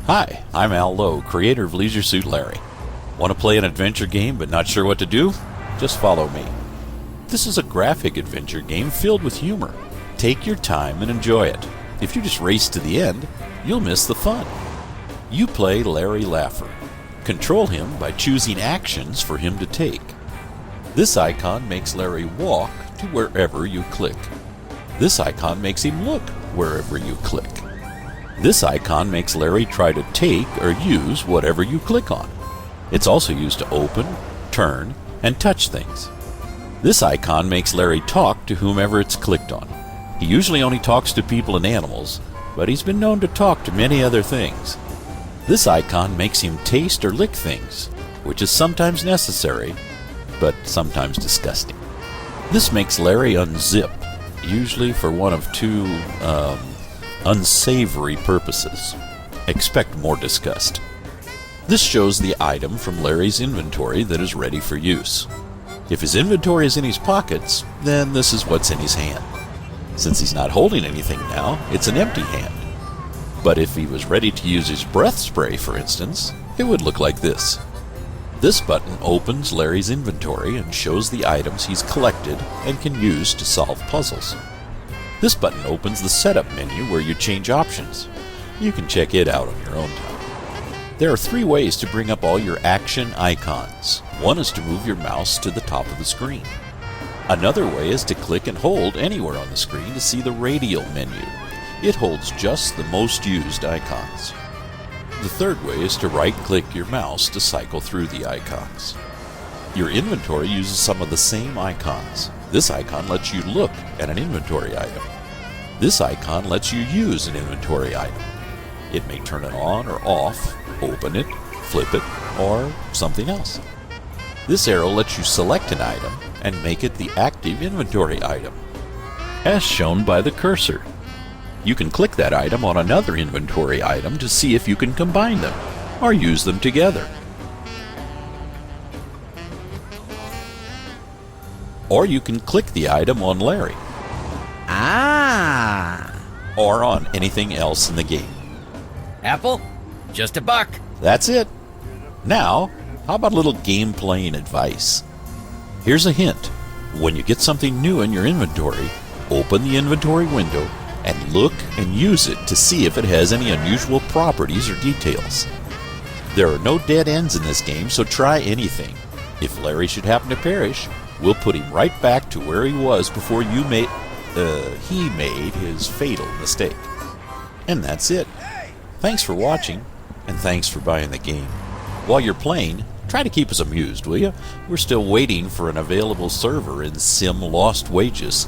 Hi, I'm Al Lowe, creator of Leisure Suit Larry. Want to play an adventure game but not sure what to do? Just follow me. This is a graphic adventure game filled with humor. Take your time and enjoy it. If you just race to the end, you'll miss the fun. You play Larry Laffer. Control him by choosing actions for him to take. This icon makes Larry walk to wherever you click. This icon makes him look wherever you click. This icon makes Larry try to take or use whatever you click on. It's also used to open, turn, and touch things. This icon makes Larry talk to whomever it's clicked on. He usually only talks to people and animals, but he's been known to talk to many other things. This icon makes him taste or lick things, which is sometimes necessary, but sometimes disgusting. This makes Larry unzip, usually for one of two unsavory purposes. Expect more disgust. This shows the item from Larry's inventory that is ready for use. If his inventory is in his pockets, then this is what's in his hand. Since he's not holding anything now, it's an empty hand. But if he was ready to use his breath spray, for instance, it would look like this. This button opens Larry's inventory and shows the items he's collected and can use to solve puzzles. This button opens the setup menu where you change options. You can check it out on your own time. There are 3 ways to bring up all your action icons. One is to move your mouse to the top of the screen. Another way is to click and hold anywhere on the screen to see the radial menu. It holds just the most used icons. The third way is to right-click your mouse to cycle through the icons. Your inventory uses some of the same icons. This icon lets you look at an inventory item. This icon lets you use an inventory item. It may turn it on or off, open it, flip it, or something else. This arrow lets you select an item and make it the active inventory item, as shown by the cursor. You can click that item on another inventory item to see if you can combine them or use them together. Or you can click the item on Larry. Or on anything else in the game. Apple? Just $1. That's it. Now, how about a little game playing advice? Here's a hint. When you get something new in your inventory, open the inventory window and look and use it to see if it has any unusual properties or details. There are no dead ends in this game, so try anything. If Larry should happen to perish, we'll put him right back to where he was before he made his fatal mistake. And that's it. Thanks for watching, and thanks for buying the game. While you're playing, try to keep us amused, will you? We're still waiting for an available server in Sim Lost Wages.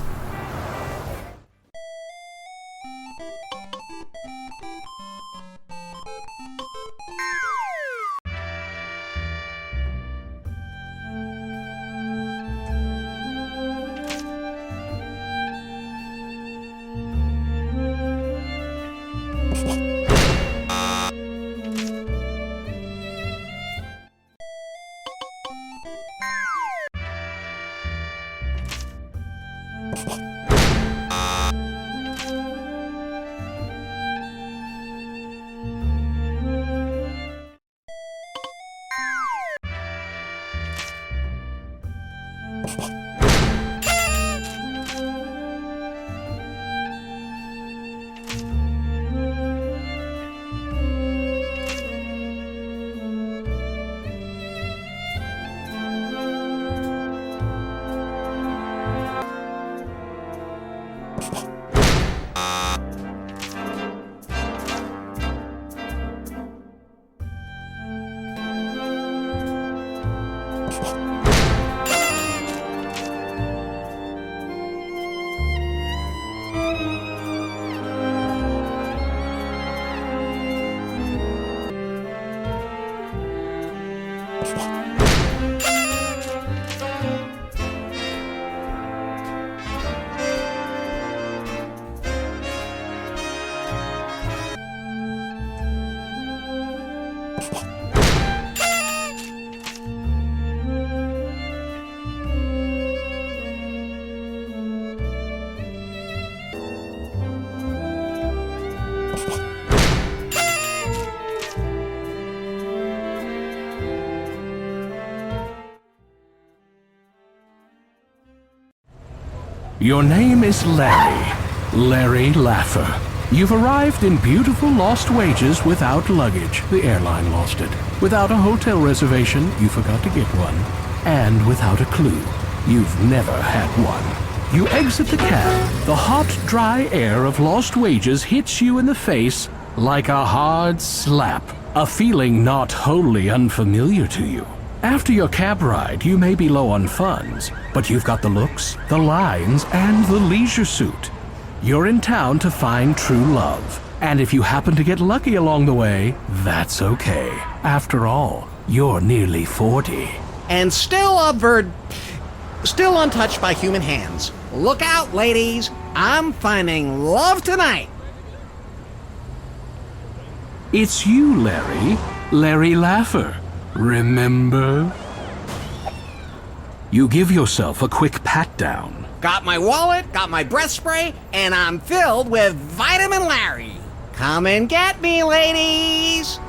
Your name is Larry. Larry Laffer. You've arrived in beautiful Lost Wages without luggage. The airline lost it. Without a hotel reservation, you forgot to get one. And without a clue. You've never had one. You exit the cab. The hot, dry air of Lost Wages hits you in the face like a hard slap. A feeling not wholly unfamiliar to you. After your cab ride, you may be low on funds, but you've got the looks, the lines, and the leisure suit. You're in town to find true love. And if you happen to get lucky along the way, that's okay. After all, you're nearly 40. And still still untouched by human hands. Look out, ladies. I'm finding love tonight. It's you, Larry. Larry Laffer. Remember? You give yourself a quick pat down. Got my wallet, got my breath spray, and I'm filled with Vitamin Larry. Come and get me, ladies.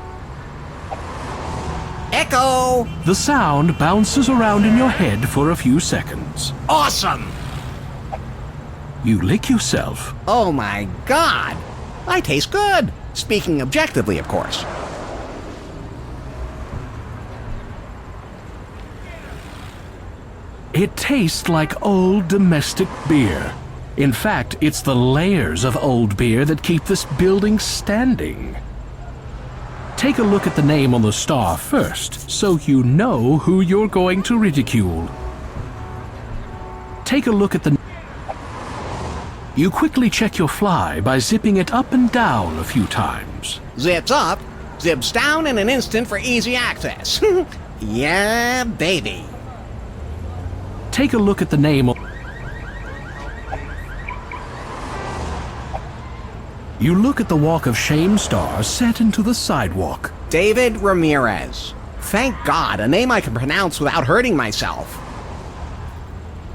Echo. The sound bounces around in your head for a few seconds. Awesome. You lick yourself. Oh my God. I taste good. Speaking objectively, of course. It tastes like old domestic beer. In fact, it's the layers of old beer that keep this building standing. Take a look at the name on the star first, so you know who you're going to ridicule. Take a look at the... You quickly check your fly by zipping it up and down a few times. Zips up, zips down in an instant for easy access. Yeah, baby. Take a look at the name. You look at the Walk of Shame star set into the sidewalk. David Ramirez. Thank God, a name I can pronounce without hurting myself.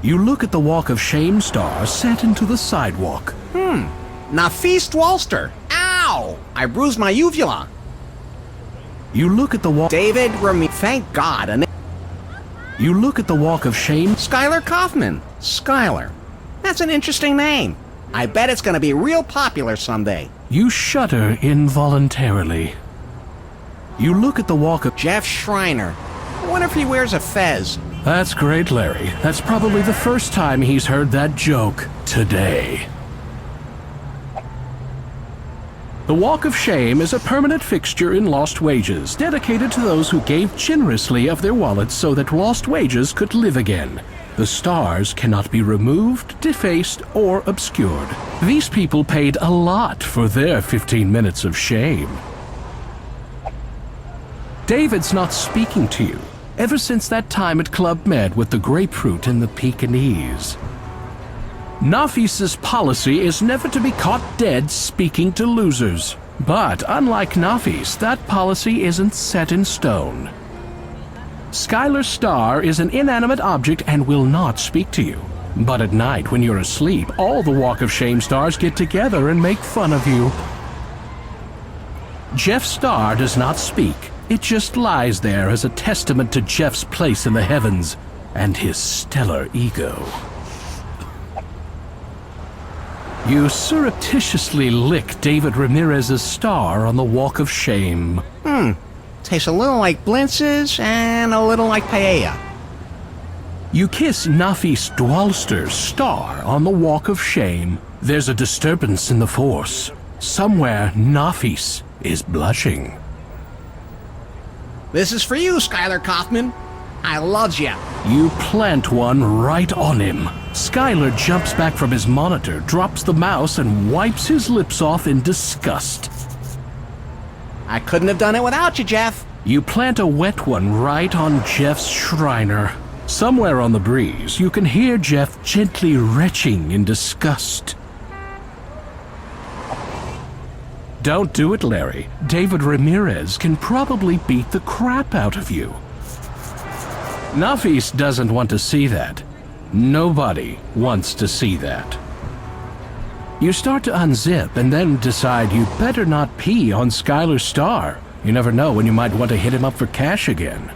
You look at the Walk of Shame star set into the sidewalk. Nafis Dwalster. Ow! I bruised my uvula. You look at the Walk... David Ramirez. Thank God, a name... You look at the Walk of Shame... Skylar Kaufman. Skylar. That's an interesting name. I bet it's gonna be real popular someday. You shudder involuntarily. You look at the Walk of... Jeff Schreiner. I wonder if he wears a fez. That's great, Larry. That's probably the first time he's heard that joke today. The Walk of Shame is a permanent fixture in Lost Wages, dedicated to those who gave generously of their wallets so that Lost Wages could live again. The stars cannot be removed, defaced, or obscured. These people paid a lot for their 15 minutes of shame. David's not speaking to you, ever since that time at Club Med with the grapefruit and the Pekingese. Nafis's policy is never to be caught dead speaking to losers. But unlike Nafis, that policy isn't set in stone. Skylar Star is an inanimate object and will not speak to you. But at night, when you're asleep, all the Walk of Shame stars get together and make fun of you. Jeff Star does not speak. It just lies there as a testament to Jeff's place in the heavens and his stellar ego. You surreptitiously lick David Ramirez's star on the Walk of Shame. Tastes a little like Blintz's and a little like paella. You kiss Nafis Dwalster's star on the Walk of Shame. There's a disturbance in the force. Somewhere Nafis is blushing. This is for you, Skylar Kaufman. I loves ya. You plant one right on him. Skylar jumps back from his monitor, drops the mouse, and wipes his lips off in disgust. I couldn't have done it without you, Jeff. You plant a wet one right on Jeff's Schreiner. Somewhere on the breeze, you can hear Jeff gently retching in disgust. Don't do it, Larry. David Ramirez can probably beat the crap out of you. Nafis doesn't want to see that. Nobody wants to see that. You start to unzip and then decide you better not pee on Skylar Star. You never know when you might want to hit him up for cash again.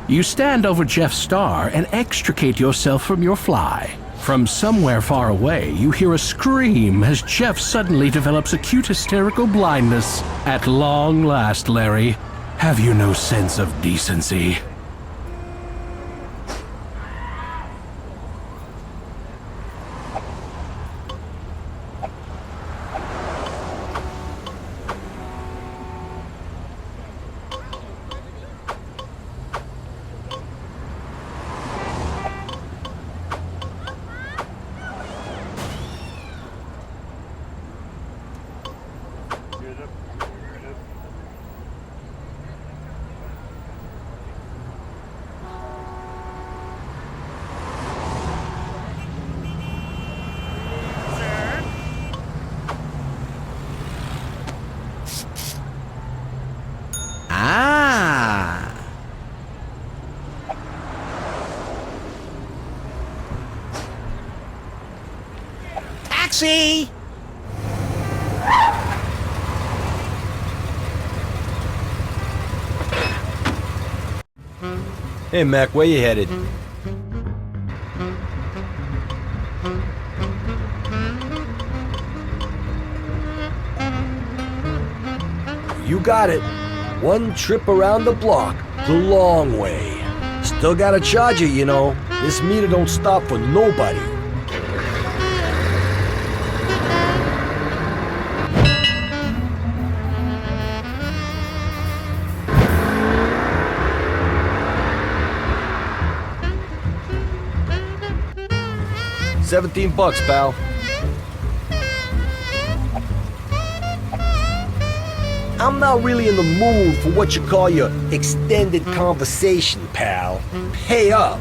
You stand over Jeff Star and extricate yourself from your fly. From somewhere far away, you hear a scream as Jeff suddenly develops acute hysterical blindness. At long last, Larry, have you no sense of decency? Ah. Taxi! Hey, Mac, where you headed? You got it. One trip around the block, the long way. Still gotta charge you, you know. This meter don't stop for nobody. $17, pal. I'm not really in the mood for what you call your extended conversation, pal. Pay up.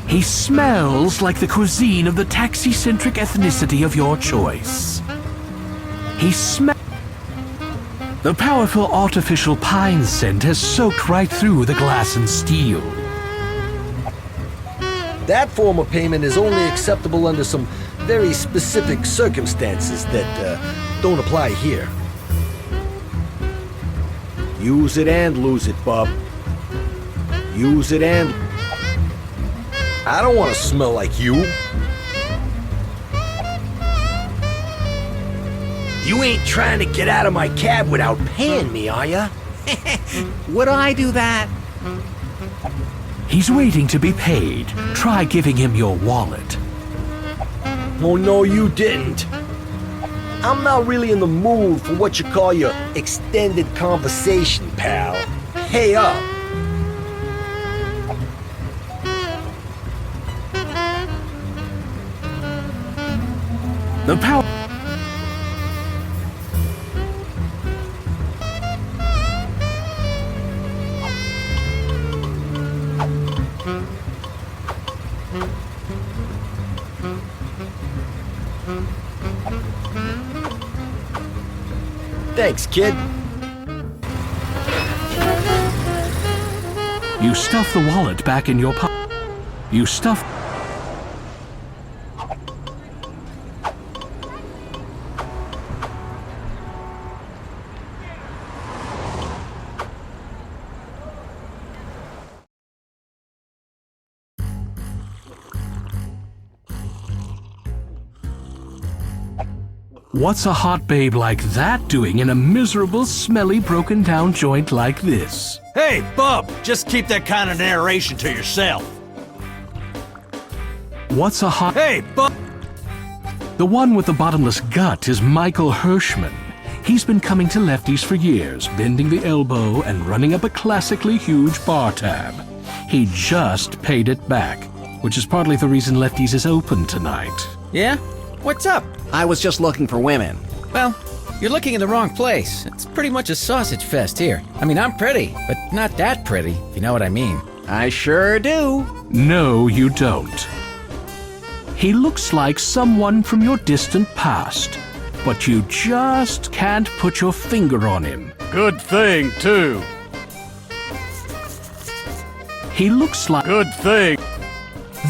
He smells like the cuisine of the taxi-centric ethnicity of your choice. He smells... The powerful artificial pine scent has soaked right through the glass and steel. That form of payment is only acceptable under some very specific circumstances that don't apply here. Use it and lose it, bub. Use it and... I don't want to smell like you. You ain't trying to get out of my cab without paying me, are ya? Would I do that? He's waiting to be paid. Try giving him your wallet. Oh, no, you didn't. I'm not really in the mood for what you call your extended conversation, pal. Pay up. The power... Thanks, kid. You stuff the wallet back in your pocket. You stuff... What's a hot babe like that doing in a miserable, smelly, broken-down joint like this? Hey, bub, just keep that kind of narration to yourself. What's a hot... Hey, bub. The one with the bottomless gut is Michael Hirschman. He's been coming to Lefty's for years, bending the elbow and running up a classically huge bar tab. He just paid it back, which is partly the reason Lefty's is open tonight. Yeah? What's up? I was just looking for women. Well, you're looking in the wrong place. It's pretty much a sausage fest here. I mean, I'm pretty, but not that pretty, if you know what I mean. I sure do. No, you don't. He looks like someone from your distant past, but you just can't put your finger on him. Good thing, too. He looks like... Good thing.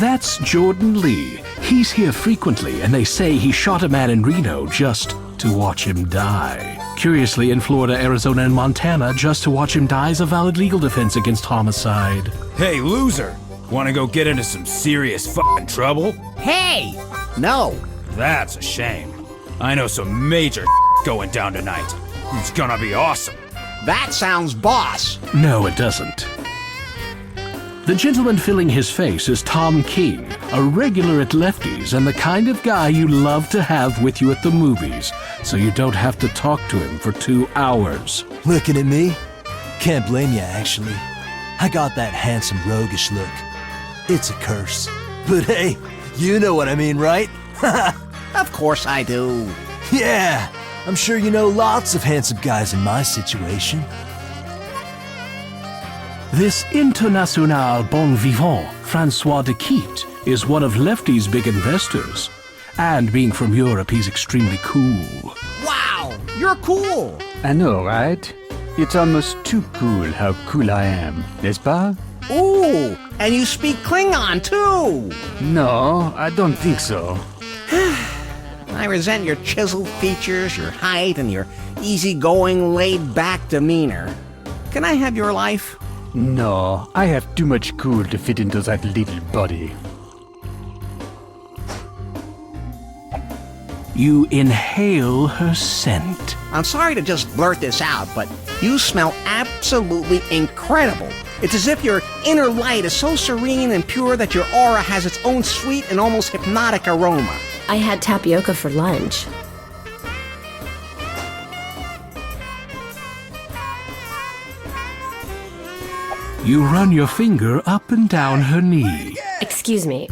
That's Jordan Lee. He's here frequently, and they say he shot a man in Reno just to watch him die. Curiously, in Florida, Arizona, and Montana, just to watch him die is a valid legal defense against homicide. Hey, loser. Wanna go get into some serious fucking trouble? Hey! No. That's a shame. I know some major going down tonight. It's gonna be awesome. That sounds boss. No, it doesn't. The gentleman filling his face is Tom King, a regular at Lefty's and the kind of guy you love to have with you at the movies, so you don't have to talk to him for 2 hours. Looking at me? Can't blame you, actually. I got that handsome, roguish look. It's a curse. But hey, you know what I mean, right? Of course I do. Yeah, I'm sure you know lots of handsome guys in my situation. This international bon vivant, Francois de Quitte, is one of Lefty's big investors. And being from Europe, he's extremely cool. Wow, you're cool. I know, right? It's almost too cool how cool I am, n'est-ce pas? Ooh, and you speak Klingon too. No, I don't think so. I resent your chiseled features, your height, and your easygoing, laid-back demeanor. Can I have your life? No, I have too much cool to fit into that little body. You inhale her scent. I'm sorry to just blurt this out, but you smell absolutely incredible. It's as if your inner light is so serene and pure that your aura has its own sweet and almost hypnotic aroma. I had tapioca for lunch. You run your finger up and down her knee. Excuse me.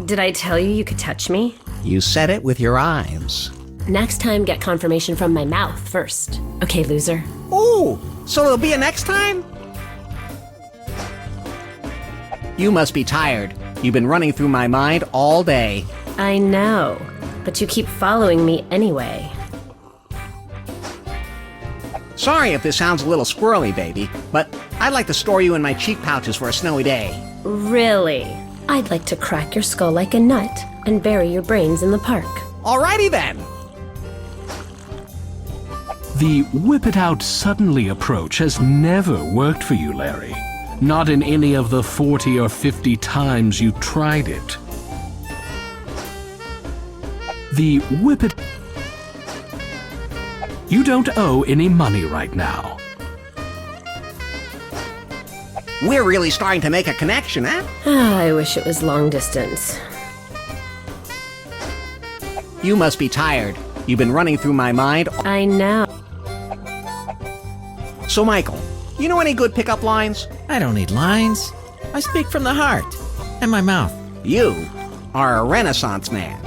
Did I tell you you could touch me? You said it with your eyes. Next time, get confirmation from my mouth first. Okay, loser? Ooh, so there'll be a next time? You must be tired. You've been running through my mind all day. I know, but you keep following me anyway. Sorry if this sounds a little squirrely, baby, but I'd like to store you in my cheek pouches for a snowy day. Really? I'd like to crack your skull like a nut and bury your brains in the park. Alrighty then. The whip it out suddenly approach has never worked for you, Larry. Not in any of the 40 or 50 times you tried it. The whip it... You don't owe any money right now. We're really starting to make a connection, eh? I wish it was long distance. You must be tired. You've been running through my mind. I know. So, Michael, you know any good pickup lines? I don't need lines. I speak from the heart and my mouth. You are a Renaissance man.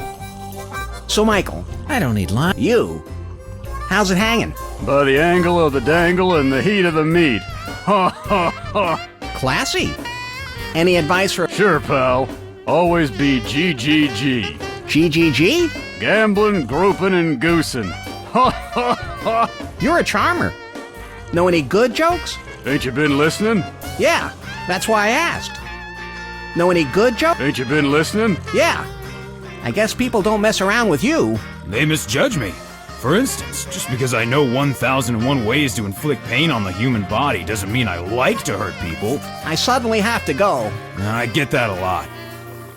So, Michael, I don't need lines. you, how's it hanging? By the angle of the dangle and the heat of the meat. Ha ha ha. Classy. Any advice for Sure, pal. Always be GGG. GGG? Gambling, groping, and goosing. Ha ha ha. You're a charmer. Know any good jokes? Ain't you been listening? Yeah, that's why I asked. Know any good jokes? Ain't you been listening? Yeah. I guess people don't mess around with you. They misjudge me. For instance, just because I know 1001 ways to inflict pain on the human body doesn't mean I like to hurt people. I suddenly have to go. I get that a lot.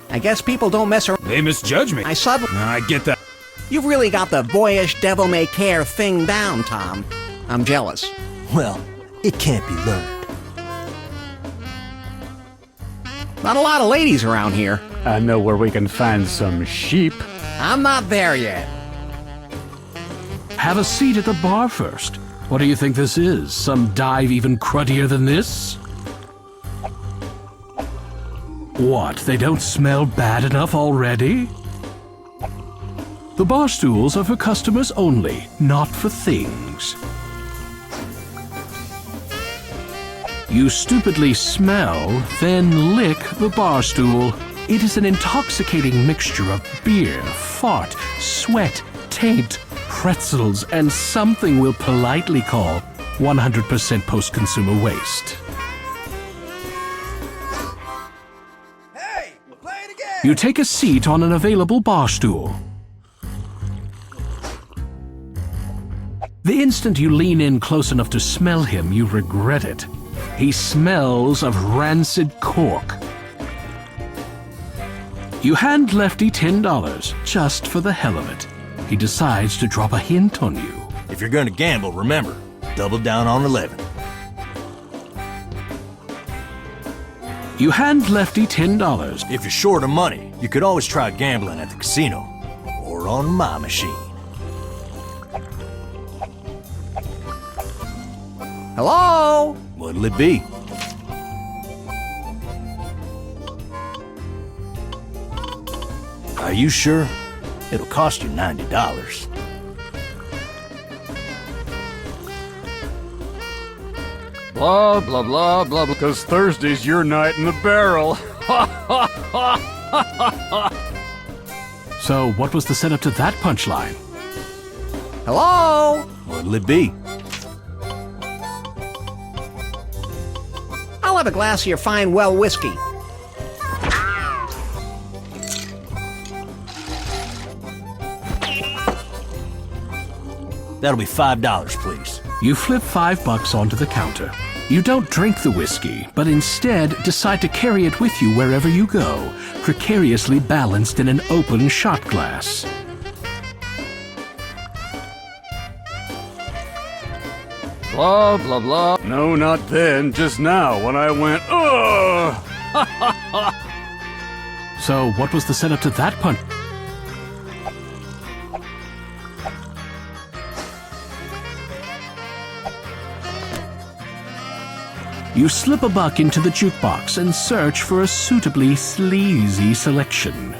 I guess people don't mess around. They misjudge me. I suddenly... I get that. You've really got the boyish devil-may-care thing down, Tom. I'm jealous. Well, it can't be learned. Not a lot of ladies around here. I know where we can find some sheep. I'm not there yet. Have a seat at the bar first. What do you think this is? Some dive even cruddier than this? What, they don't smell bad enough already? The bar stools are for customers only, not for things. You stupidly smell, then lick the bar stool. It is an intoxicating mixture of beer, fart, sweat, taint, pretzels, and something we'll politely call 100% post-consumer waste. Hey, play it again! You take a seat on an available bar stool. The instant you lean in close enough to smell him, you regret it. He smells of rancid cork. You hand Lefty $10 just for the hell of it. He decides to drop a hint on you. If you're gonna gamble, remember, double down on 11. You hand Lefty $10. If you're short of money, you could always try gambling at the casino. Or on my machine. Hello? What'll it be? Are you sure? It'll cost you $90. Blah, blah, blah, blah, because Thursday's your night in the barrel. So, what was the setup to that punchline? Hello? What'll it be? I'll have a glass of your fine well whiskey. That'll be $5, please. You flip $5 onto the counter. You don't drink the whiskey, but instead decide to carry it with you wherever you go, precariously balanced in an open shot glass. Blah, blah, blah. No, not then, just now when I went, ugh! So, what was the setup to that punch? You slip a buck into the jukebox and search for a suitably sleazy selection.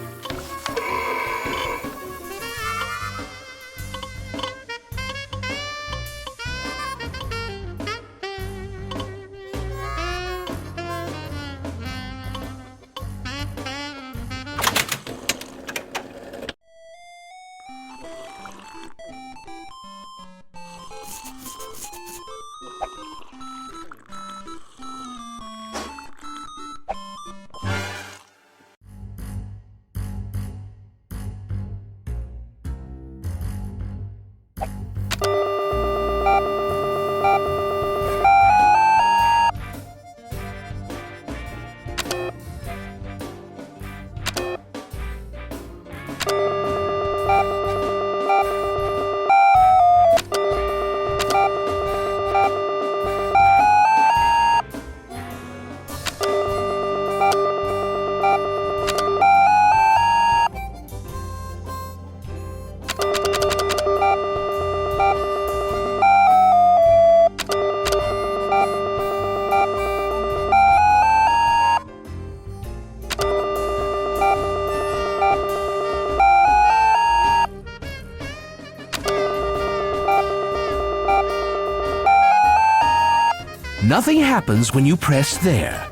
Nothing happens when you press there.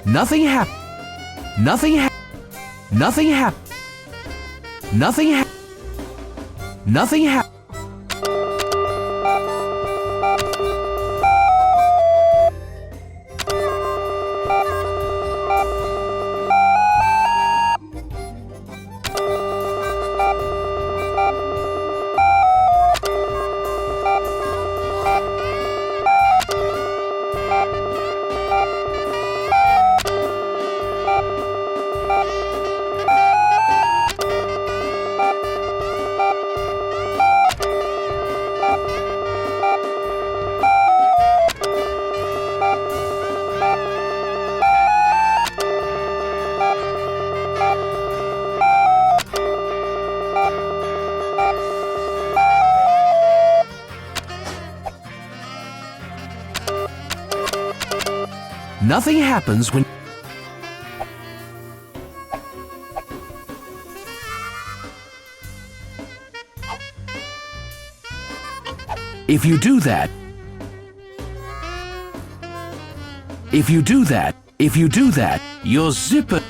Nothing hap. Nothing hap. Nothing hap. Nothing hap. Nothing hap. Nothing happens when... If you do that... If you do that... If you do that, your zipper...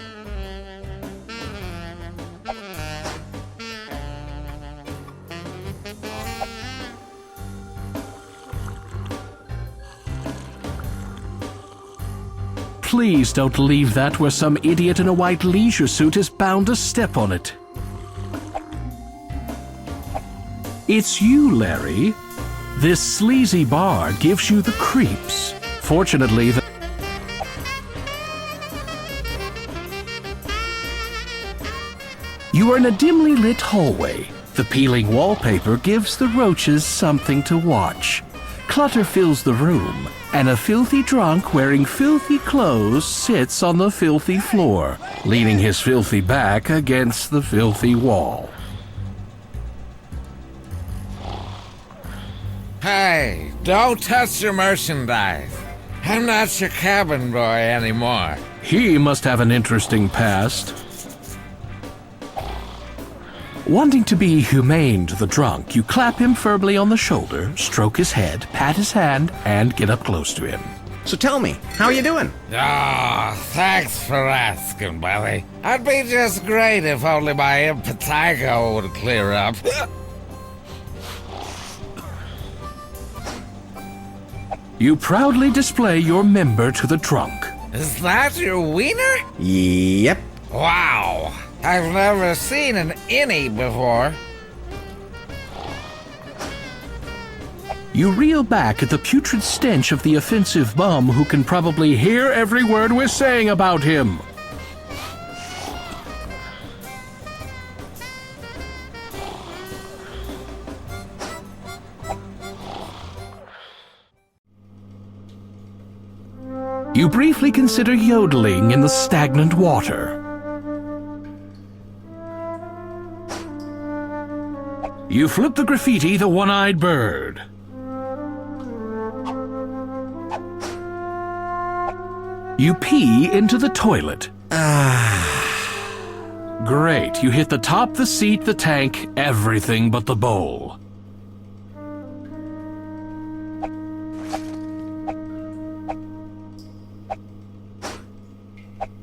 Please don't leave that where some idiot in a white leisure suit is bound to step on it. It's you, Larry. This sleazy bar gives you the creeps. Fortunately, You're in a dimly lit hallway. The peeling wallpaper gives the roaches something to watch. Clutter fills the room, and a filthy drunk wearing filthy clothes sits on the filthy floor, leaning his filthy back against the filthy wall. Hey, don't touch your merchandise. I'm not your cabin boy anymore. He must have an interesting past. Wanting to be humane to the drunk, you clap him firmly on the shoulder, stroke his head, pat his hand, and get up close to him. So tell me, how are you doing? Thanks for asking, buddy. I'd be just great if only my impetigo would clear up. You proudly display your member to the drunk. Is that your wiener? Yep. Wow. I've never seen an innie before. You reel back at the putrid stench of the offensive bum who can probably hear every word we're saying about him. You briefly consider yodeling in the stagnant water. You flip the graffiti, The One-Eyed Bird. You pee into the toilet. Great. You hit the top, the seat, the tank, everything but the bowl.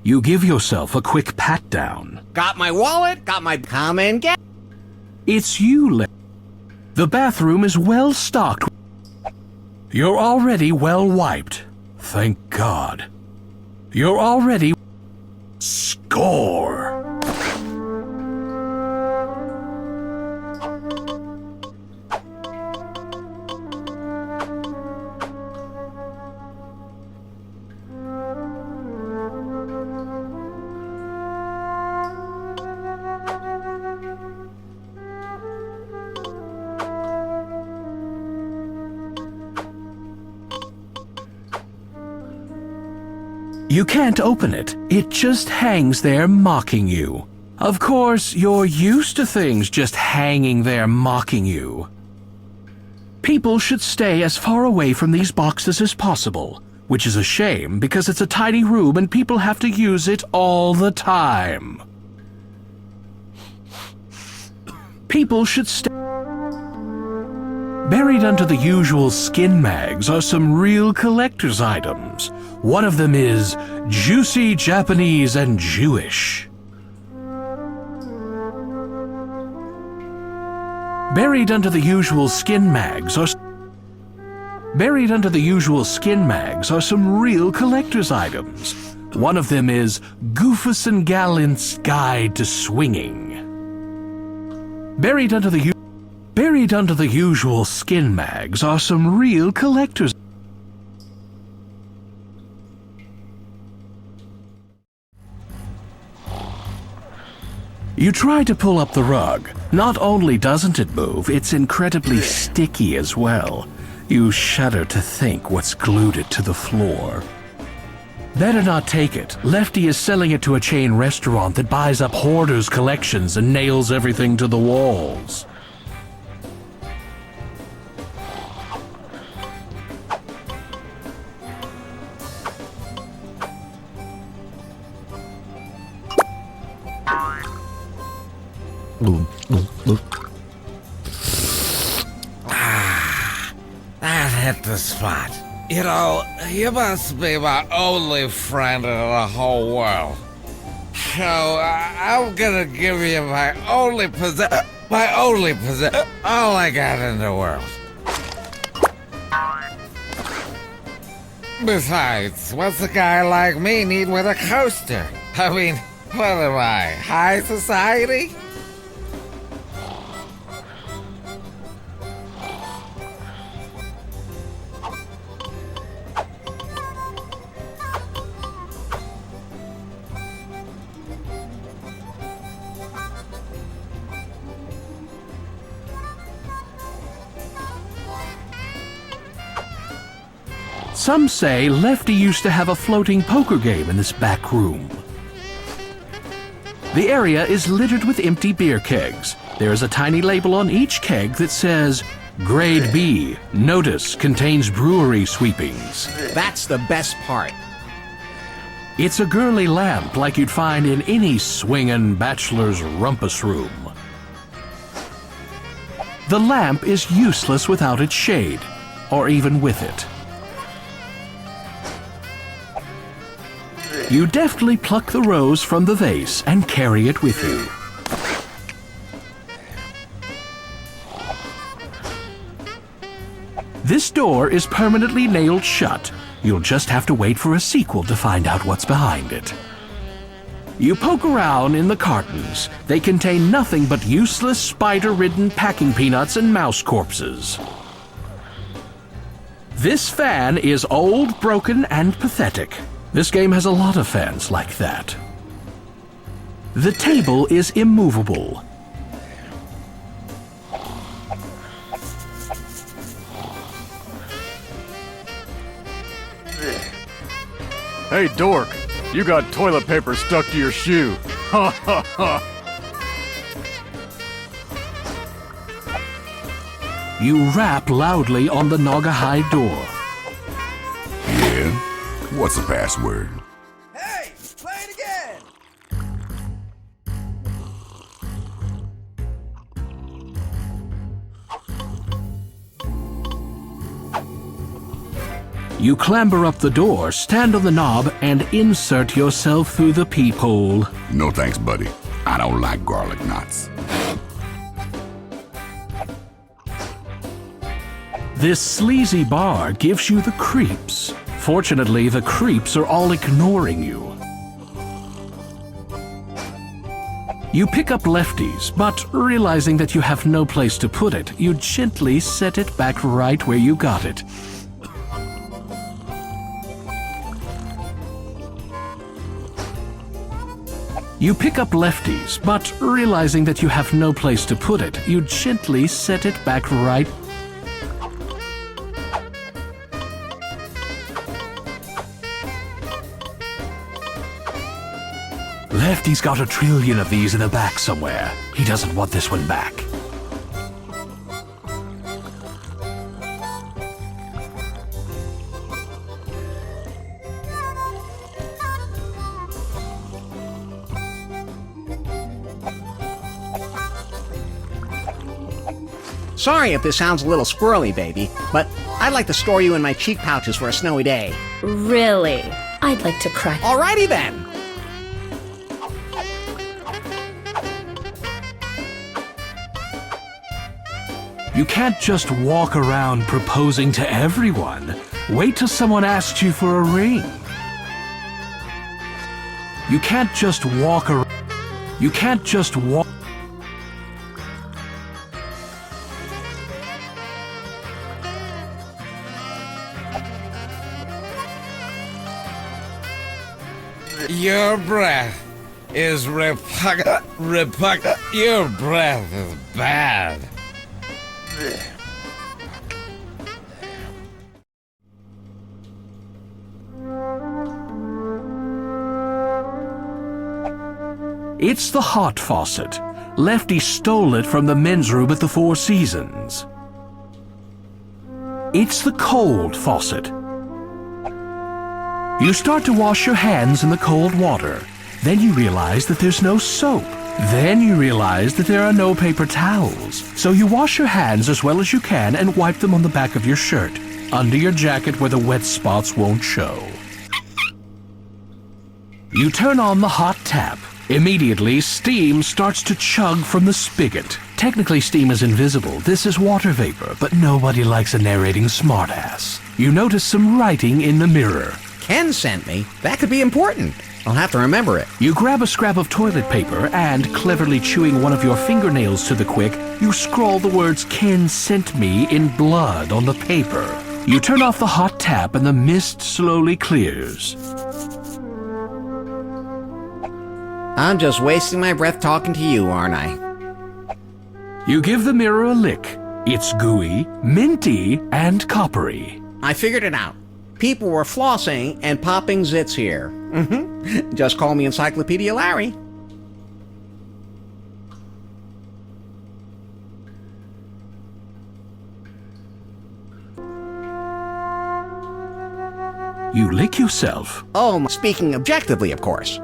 You give yourself a quick pat down. Got my wallet, got my come and get. It's you, The bathroom is well stocked. You're already well wiped. Thank God. You're already... Score! You can't open it. It just hangs there mocking you. Of course, you're used to things just hanging there mocking you. People should stay as far away from these boxes as possible, which is a shame because it's a tiny room and people have to use it all the time. People should stay... Buried under the usual skin mags are some real collector's items. One of them is juicy Japanese and Jewish. Buried under the usual skin mags are some real collector's items. One of them is Goofus and Gallant's Guide to Swinging. Buried under the usual skin mags are some real collector's. You try to pull up the rug. Not only doesn't it move, it's incredibly sticky as well. You shudder to think what's glued it to the floor. Better not take it. Lefty is selling it to a chain restaurant that buys up hoarders' collections and nails everything to the walls. That hit the spot. You know, you must be my only friend in the whole world. So, I'm gonna give you my only possession, all I got in the world. Besides, what's a guy like me need with a coaster? I mean, what am I, high society? Some say Lefty used to have a floating poker game in this back room. The area is littered with empty beer kegs. There is a tiny label on each keg that says, Grade B, notice, contains brewery sweepings. That's the best part. It's a girly lamp like you'd find in any swingin' bachelor's rumpus room. The lamp is useless without its shade, or even with it. You deftly pluck the rose from the vase and carry it with you. This door is permanently nailed shut. You'll just have to wait for a sequel to find out what's behind it. You poke around in the cartons. They contain nothing but useless spider-ridden packing peanuts and mouse corpses. This fan is old, broken, and pathetic. This game has a lot of fans like that. The table is immovable. Hey, dork, you got toilet paper stuck to your shoe. Ha ha ha. You rap loudly on the Naugahyde door. Yeah? What's the password? Hey, play it again! You clamber up the door, stand on the knob, and insert yourself through the peephole. No thanks, buddy. I don't like garlic knots. This sleazy bar gives you the creeps. Fortunately, the creeps are all ignoring you. You pick up Lefty's, but realizing that you have no place to put it, you gently set it back right where you got it. You pick up Lefty's, but realizing that you have no place to put it, you gently set it back right. Lefty's got 1 trillion of these in the back somewhere. He doesn't want this one back. Sorry if this sounds a little squirrely, baby, but I'd like to store you in my cheek pouches for a snowy day. Really? I'd like to crack. Alrighty then. You can't just walk around proposing to everyone. Wait till someone asks you for a ring. You can't just walk around. You can't just walk. Your breath is repugnant. Your breath is bad. It's the hot faucet. Lefty stole it from the men's room at the Four Seasons. It's the cold faucet. You start to wash your hands in the cold water. Then you realize that there's no soap. Then you realize that there are no paper towels. So you wash your hands as well as you can and wipe them on the back of your shirt, under your jacket where the wet spots won't show. You turn on the hot tap. Immediately, steam starts to chug from the spigot. Technically, steam is invisible. This is water vapor, but nobody likes a narrating smartass. You notice some writing in the mirror. Ken sent me. That could be important. I'll have to remember it. You grab a scrap of toilet paper and, cleverly chewing one of your fingernails to the quick, you scrawl the words "Ken sent me" in blood on the paper. You turn off the hot tap and the mist slowly clears. I'm just wasting my breath talking to you, aren't I? You give the mirror a lick. It's gooey, minty, and coppery. I figured it out. people were flossing and popping zits here. Just call me Encyclopedia Larry. You lick yourself. Oh, speaking objectively, of course.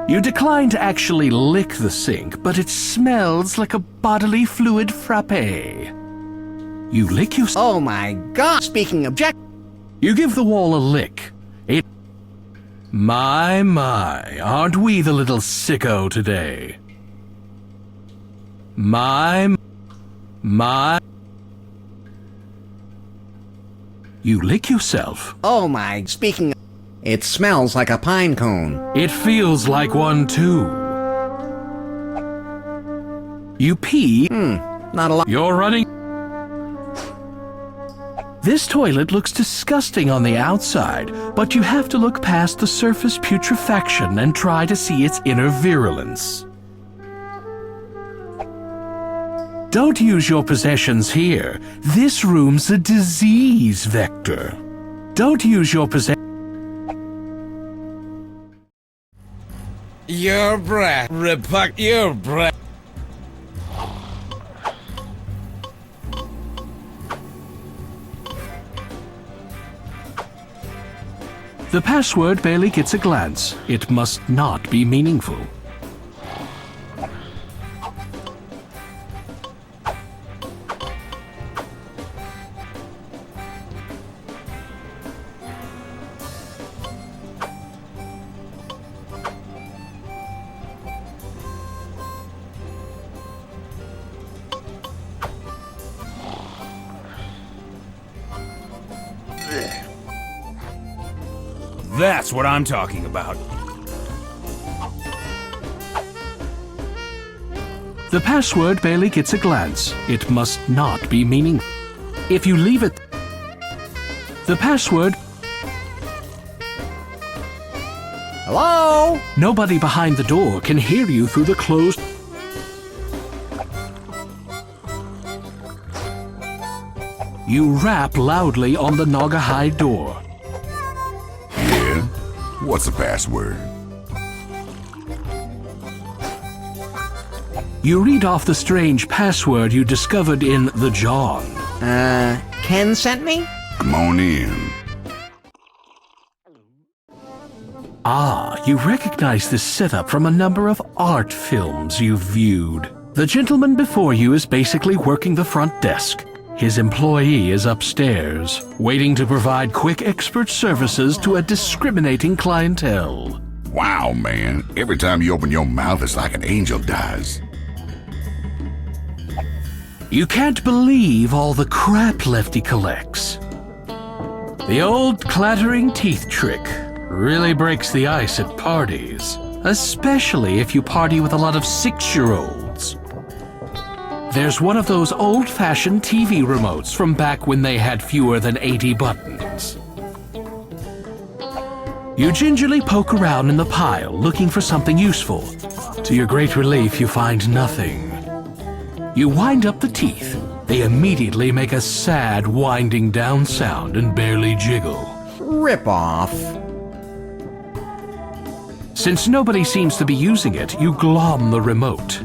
You decline to actually lick the sink, but it smells like a bodily fluid frappe. You lick yourself. Oh my God, speaking objectively. You give the wall a lick. It... My, aren't we the little sicko today? My... You lick yourself. Oh my, speaking... It smells like a pine cone. It feels like one too. You pee. Not a lot. You're running. This toilet looks disgusting on the outside, but you have to look past the surface putrefaction and try to see its inner virulence. Don't use your possessions here. This room's a disease vector. Don't use your possessions. Your breath, repuck your breath. The password barely gets a glance. It must not be meaningful. That's what I'm talking about. The password barely gets a glance. It must not be meaningful. If you leave it... The password... Hello? Nobody behind the door can hear you through the closed... You rap loudly on the Naugahyde door. Yeah? What's the password? You read off the strange password you discovered in the John. Ken sent me? Come on in. Ah, you recognize this setup from a number of art films you've viewed. The gentleman before you is basically working the front desk. His employee is upstairs, waiting to provide quick expert services to a discriminating clientele. Wow, man. Every time you open your mouth, it's like an angel dies. You can't believe all the crap Lefty collects. The old clattering teeth trick really breaks the ice at parties, especially if you party with a lot of 6-year-olds. There's one of those old-fashioned TV remotes from back when they had fewer than 80 buttons. You gingerly poke around in the pile looking for something useful. To your great relief, you find nothing. You wind up the teeth. They immediately make a sad winding down sound and barely jiggle. Rip off. Since nobody seems to be using it, you glom the remote.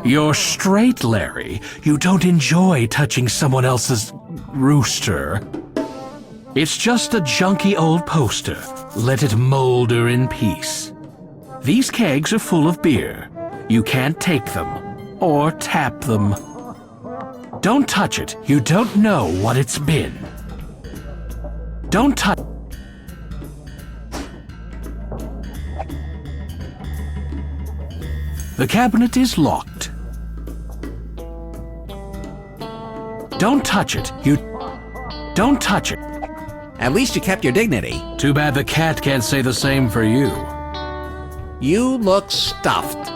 You're straight, Larry. You don't enjoy touching someone else's rooster. It's just a junky old poster. Let it molder in peace. These kegs are full of beer. You can't take them or tap them. Don't touch it. You don't know what it's been. Don't touch. The cabinet is locked. Don't touch it. You don't touch it. At least you kept your dignity. Too bad the cat can't say the same for you. You look stuffed.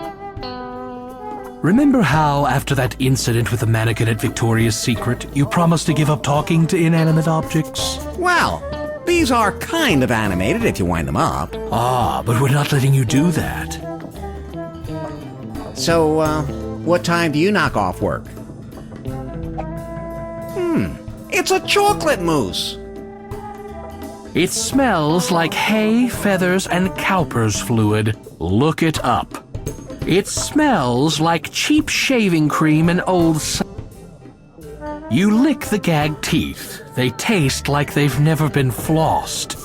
Remember how, after that incident with the mannequin at Victoria's Secret, you promised to give up talking to inanimate objects? Well, these are kind of animated if you wind them up. Ah, but we're not letting you do that. So, what time do you knock off work? It's a chocolate mousse. It smells like hay, feathers, and Cowper's fluid. Look it up. It smells like cheap shaving cream and old... You lick the gagged teeth. They taste like they've never been flossed.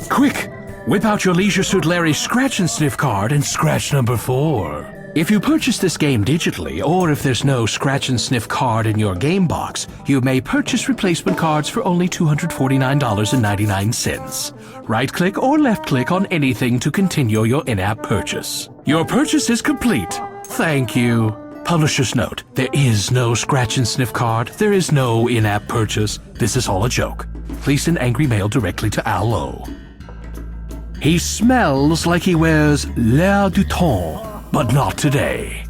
Quick! Whip out your Leisure Suit Larry scratch and sniff card and scratch number 4. If you purchase this game digitally, or if there's no scratch and sniff card in your game box, you may purchase replacement cards for only $249.99. Right-click or left-click on anything to continue your in-app purchase. Your purchase is complete. Thank you. Publisher's note: there is no scratch and sniff card. There is no in-app purchase. This is all a joke. Please send angry mail directly to Al Lowe. He smells like he wears l'air du temps, but not today.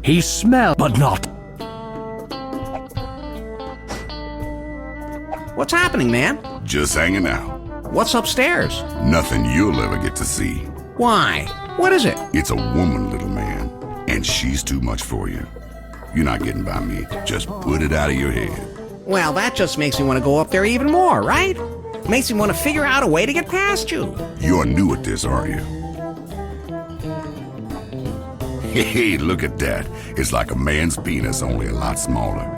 He smells, but not... What's happening, man? Just hanging out. What's upstairs? Nothing you'll ever get to see. Why? What is it? It's a woman, little man, and she's too much for you. You're not getting by me. Just put it out of your head. Well, that just makes me want to go up there even more, right? Makes me want to figure out a way to get past you. You're new at this, aren't you? Hey, look at that. It's like a man's penis, only a lot smaller.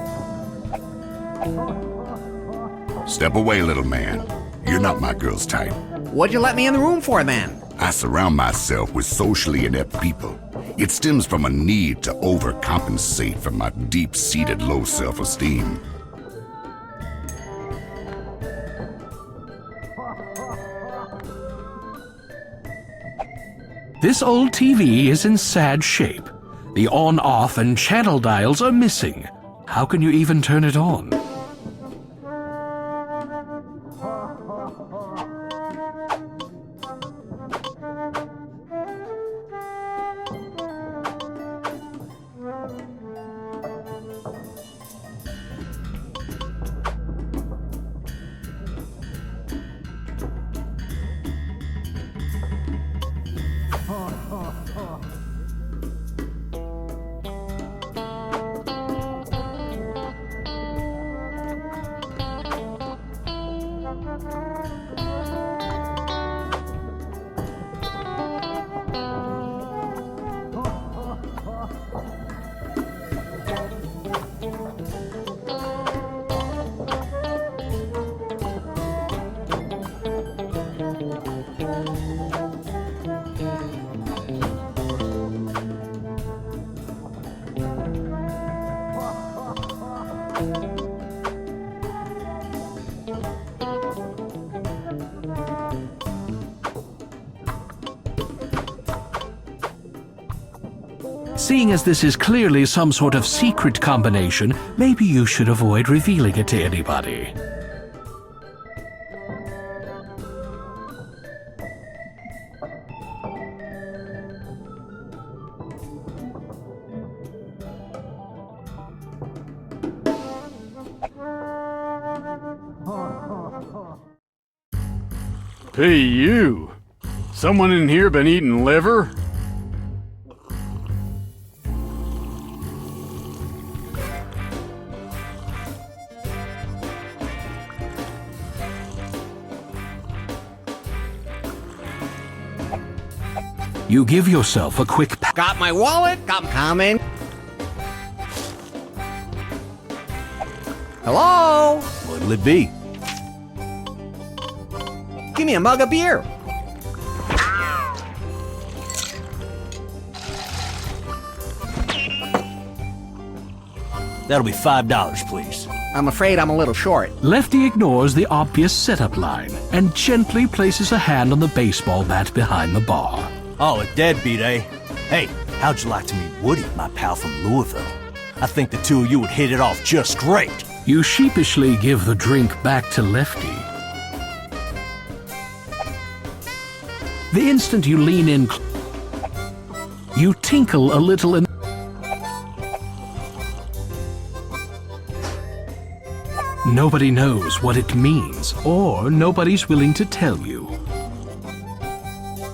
Step away, little man. You're not my girl's type. What'd you let me in the room for, then? I surround myself with socially inept people. It stems from a need to overcompensate for my deep-seated low self-esteem. This old TV is in sad shape. The on-off and channel dials are missing. How can you even turn it on? Seeing as this is clearly some sort of secret combination, maybe you should avoid revealing it to anybody. Hey, you! Someone in here been eating liver? You give yourself a quick Got my wallet? Got coming. Hello? What'll it be? Give me a mug of beer. That'll be $5, please. I'm afraid I'm a little short. Lefty ignores the obvious setup line and gently places a hand on the baseball bat behind the bar. Oh, a deadbeat, eh? Hey, how'd you like to meet Woody, my pal from Louisville? I think the two of you would hit it off just great. You sheepishly give the drink back to Lefty. The instant you lean in, you tinkle a little in... Nobody knows what it means, or nobody's willing to tell you.